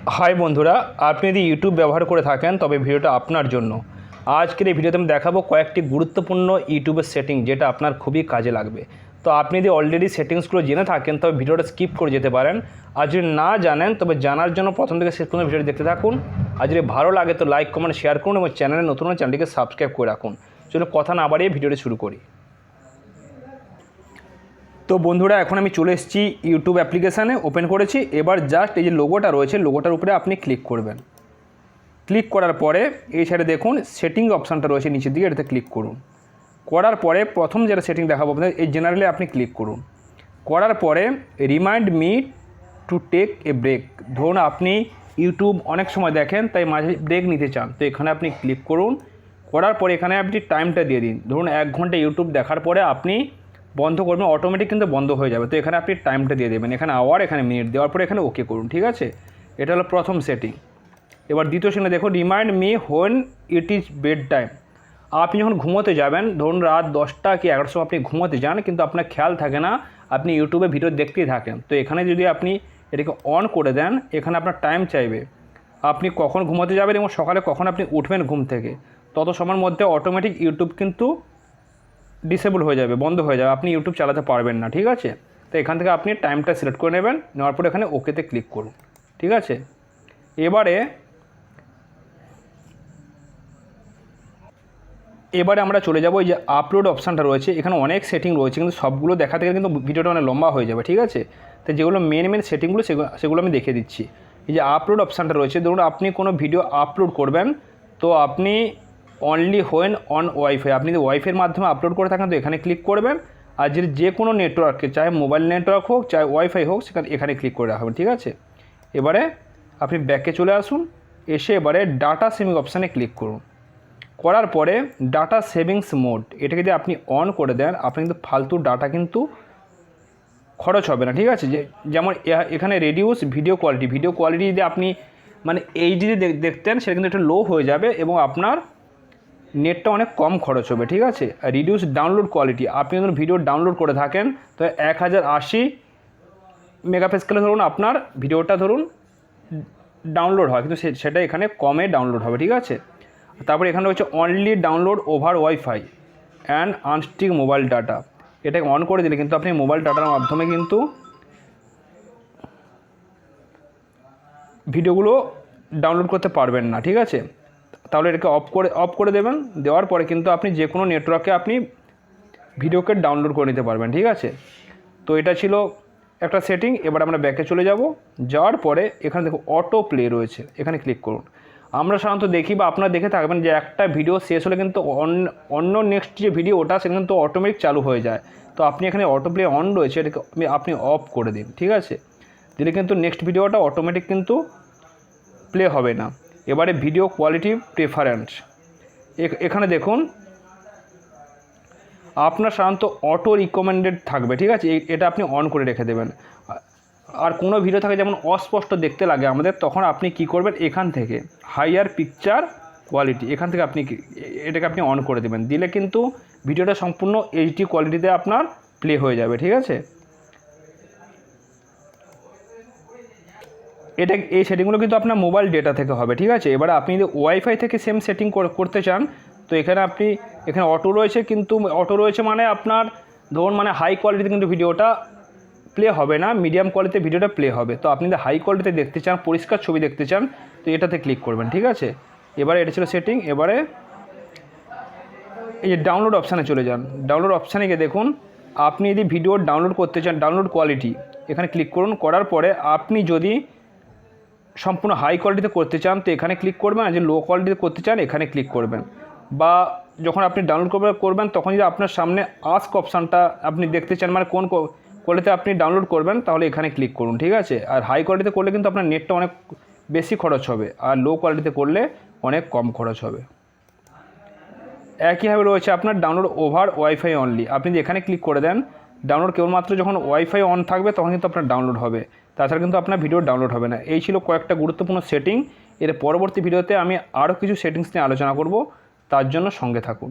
High बंधुरा आपनि यदि यूट्यूब व्यवहार करे थाकें तबे भिडियोटा आपनार जोन्नो। आजकेर এই ভিডিওতে আমি দেখাবো কয়েকটি গুরুত্বপূর্ণ ইউটিউবের সেটিং যেটা আপনার খুবই কাজে লাগবে। তো আপনি যদি অলরেডি সেটিংসগুলো জেনে থাকেন তবে ভিডিওটা স্কিপ করে যেতে পারেন, আর যদি না জানেন তবে জানার জন্য প্রথম থেকে শেষ পর্যন্ত ভিডিওটি দেখতে থাকুন। আর যদি ভালো লাগে তো লাইক কমেন্ট শেয়ার করুন এবং চ্যানেলে নতুন হলে চ্যানেলটিকে সাবস্ক্রাইব করে রাখুন। চলুন কথা না বাড়িয়ে ভিডিওটি শুরু করি। তো বন্ধুরা এখন আমি চলে এসেছি ইউটিউব অ্যাপ্লিকেশানে, ওপেন করেছি। এবার জাস্ট এই যে লোগোটা রয়েছে লোগোটার উপরে আপনি ক্লিক করবেন। ক্লিক করার পরে এই সাইডে দেখুন সেটিং অপশানটা রয়েছে নিচের দিকে, এটাতে ক্লিক করুন। করার পরে প্রথম যেটা সেটিং দেখাবো আপনাদের এই জেনারেলে আপনি ক্লিক করুন। করার পরে remind me to take a break. ধরুন আপনি ইউটিউব অনেক সময় দেখেন তাই মাঝে ব্রেক নিতে চান, তো এখানে আপনি ক্লিক করুন। করার পরে এখানে আপনি টাইমটা দিয়ে দিন। ধরুন 1 ঘন্টা ইউটিউব দেখার পরে আপনি বন্ধ করবেন, অটোমেটিক কিন্তু বন্ধ হয়ে যাবে। তো এখানে আপনি টাইমটা দিয়ে দেবেন, এখানে আওয়ার, এখানে মিনিট দেওয়ার পরে এখানে ওকে করুন। ঠিক আছে, এটা হলো প্রথম সেটিং। এবার দ্বিতীয় সেটিংয়ে দেখুন remind me when it is bed time. আপনি যখন ঘুমোতে যাবেন, ধরুন রাত 10টা কি 11টার সময় আপনি ঘুমোতে যান কিন্তু আপনার খেয়াল থাকে না, আপনি ইউটিউবে ভিডিও দেখতেই থাকেন। তো এখানে যদি আপনি এটাকে অন করে দেন, এখানে আপনার টাইম চাইবে আপনি কখন ঘুমোতে যাবেন এবং সকালে কখন আপনি উঠবেন ঘুম থেকে, তত সময়ের মধ্যে অটোমেটিক ইউটিউব কিন্তু ডিসেবল হয়ে যাবে, বন্ধ হয়ে যাবে, আপনি ইউটিউব চালাতে পারবেন না। ঠিক আছে, তো এখান থেকে আপনি টাইমটা সিলেক্ট করে নেবেন, নেওয়ার পরে এখানে ওকেতে ক্লিক করুন। ঠিক আছে, এবারে আমরা চলে যাব এই যে আপলোড অপশানটা রয়েছে। এখানে অনেক সেটিং রয়েছে কিন্তু সবগুলো দেখাতে গেলে কিন্তু ভিডিওটা অনেক লম্বা হয়ে যাবে। ঠিক আছে, তো যেগুলো মেন সেটিংগুলো সেগুলো আমি দেখিয়ে দিচ্ছি। এই যে আপলোড অপশানটা রয়েছে, ধরুন আপনি কোনো ভিডিও আপলোড করবেন, তো আপনি অনলি হোয়েন অন ওয়াইফাই, আপনি যদি ওয়াইফাইয়ের মাধ্যমে আপলোড করে থাকেন তো এখানে ক্লিক করবেন। আর যদি যে কোনো নেটওয়ার্কে, চাহে মোবাইল নেটওয়ার্ক হোক চাহে ওয়াইফাই হোক, এখানে ক্লিক করে রাখবেন। ঠিক আছে, এবারে আপনি ব্যাকে চলে আসুন, এসে এবারে ডাটা সেভিং অপশানে ক্লিক করুন। করার পরে ডাটা সেভিংস মোড এটাকে যদি আপনি অন করে দেন, আপনি কিন্তু ফালতু ডাটা কিন্তু খরচ হবে না। ঠিক আছে, যেমন এখানে রেডিউস ভিডিও কোয়ালিটি যদি আপনি মানে এইচডি দেখতেন সেটা কিন্তু একটু লো হয়ে যাবে এবং আপনার নেটটা অনেক কম খরচ হবে। ঠিক আছে, রিডিউস ডাউনলোড কোয়ালিটি, আপনি যখন ভিডিও ডাউনলোড করে থাকেন তো 1080 মেগাপিক্সেলে ধরুন আপনার ভিডিওটা ধরুন ডাউনলোড হয়, কিন্তু সেটা এখানে কমে ডাউনলোড হবে। ঠিক আছে, তারপরে এখানে রয়েছে only download over wifi and আনস্টিক মোবাইল ডাটা। এটাকে অন করে দিলে কিন্তু আপনি মোবাইল ডাটার মাধ্যমে কিন্তু ভিডিওগুলো ডাউনলোড করতে পারবেন না। ঠিক আছে, তাহলে এটাকে অফ করে দেবেন। দেওয়ার পরে কিন্তু আপনি যে কোনো নেটওয়ার্কে আপনি ভিডিওকে ডাউনলোড করে নিতে পারবেন। ঠিক আছে, তো এটা ছিল একটা সেটিং। এবার আমরা ব্যাকে চলে যাব। যাওয়ার পরে এখানে দেখো অটো প্লে রয়েছে, এখানে ক্লিক করুন। আমরা সাধারণত দেখি বা আপনারা দেখে থাকবেন যে একটা ভিডিও শেষ হলে কিন্তু অন্য নেক্সট যে ভিডিও ওটা সেটা কিন্তু অটোমেটিক চালু হয়ে যায়। তো আপনি এখানে অটো প্লে অন রয়েছে, এটাকে আপনি অফ করে দিন। ঠিক আছে, দিলে কিন্তু নেক্সট ভিডিওটা অটোমেটিক কিন্তু প্লে হবে না। এবারে ভিডিও কোয়ালিটি প্রেফারেন্স, এখানে দেখুন আপনার সাধারণত অটো রিকমেন্ডেড থাকবে। ঠিক আছে, এটা আপনি অন করে রেখে দেবেন। আর কোনো ভিডিও থাকে যেমন অস্পষ্ট দেখতে লাগে আমাদের, তখন আপনি কি করবেন, এখান থেকে হাইয়ার পিকচার কোয়ালিটি এখান থেকে এটাকে আপনি অন করে দেবেন। দিলে কিন্তু ভিডিওটা সম্পূর্ণ এইচডি কোয়ালিটিতে আপনার প্লে হয়ে যাবে। ঠিক আছে, এই সেটিংগুলো কিন্তু আপনার মোবাইল ডেটা থেকে হবে। ঠিক আছে, এবার আপনি যদি ওয়াইফাই থেকে সেম সেটিং করতে চান তো এখানে অটো রয়েছে, কিন্তু অটো রয়েছে মানে আপনার ধরুন মানে হাই কোয়ালিটিতে কিন্তু ভিডিওটা প্লে হবে না, মিডিয়াম কোয়ালিটিতে ভিডিওটা প্লে হবে। তো আপনি যদি হাই কোয়ালিটিতে দেখতে চান, পরিষ্কার ছবি দেখতে চান, তো এটাতে ক্লিক করবেন। ঠিক আছে, এবারে এটা ছিল সেটিং। এবারে এই যে ডাউনলোড অপশানে চলে যান। ডাউনলোড অপশানে গিয়ে দেখুন আপনি যদি ভিডিও ডাউনলোড করতে চান, ডাউনলোড কোয়ালিটি এখানে ক্লিক করুন। করার পরে আপনি যদি সম্পূর্ণ হাই কোয়ালিটিতে করতে চান তো এখানে ক্লিক করবেন, আর যে লো কোয়ালিটিতে করতে চান এখানে ক্লিক করবেন। বা যখন আপনি ডাউনলোড করবেন তখন যদি আপনার সামনে আস্ক অপশানটা আপনি দেখতে চান মানে কোন কোয়ালিটিতে আপনি ডাউনলোড করবেন তাহলে এখানে ক্লিক করুন। ঠিক আছে, আর হাই কোয়ালিটিতে করলে কিন্তু আপনার নেটটা অনেক বেশি খরচ হবে, আর লো কোয়ালিটিতে করলে অনেক কম খরচ হবে। একইভাবে রয়েছে আপনার ডাউনলোড ওভার ওয়াইফাই অনলি, আপনি যদি এখানে ক্লিক করে দেন ডাউনলোড কেবলমাত্র যখন ওয়াইফাই অন থাকবে তখন কিন্তু আপনার ডাউনলোড হবে, তাছাড়া কিন্তু আপনার ভিডিও ডাউনলোড হবে না। এই ছিল কয়েকটা গুরুত্বপূর্ণ সেটিং। এর পরবর্তী ভিডিওতে আমি আরও কিছু সেটিংস নিয়ে আলোচনা করব, তার জন্য সঙ্গে থাকুন।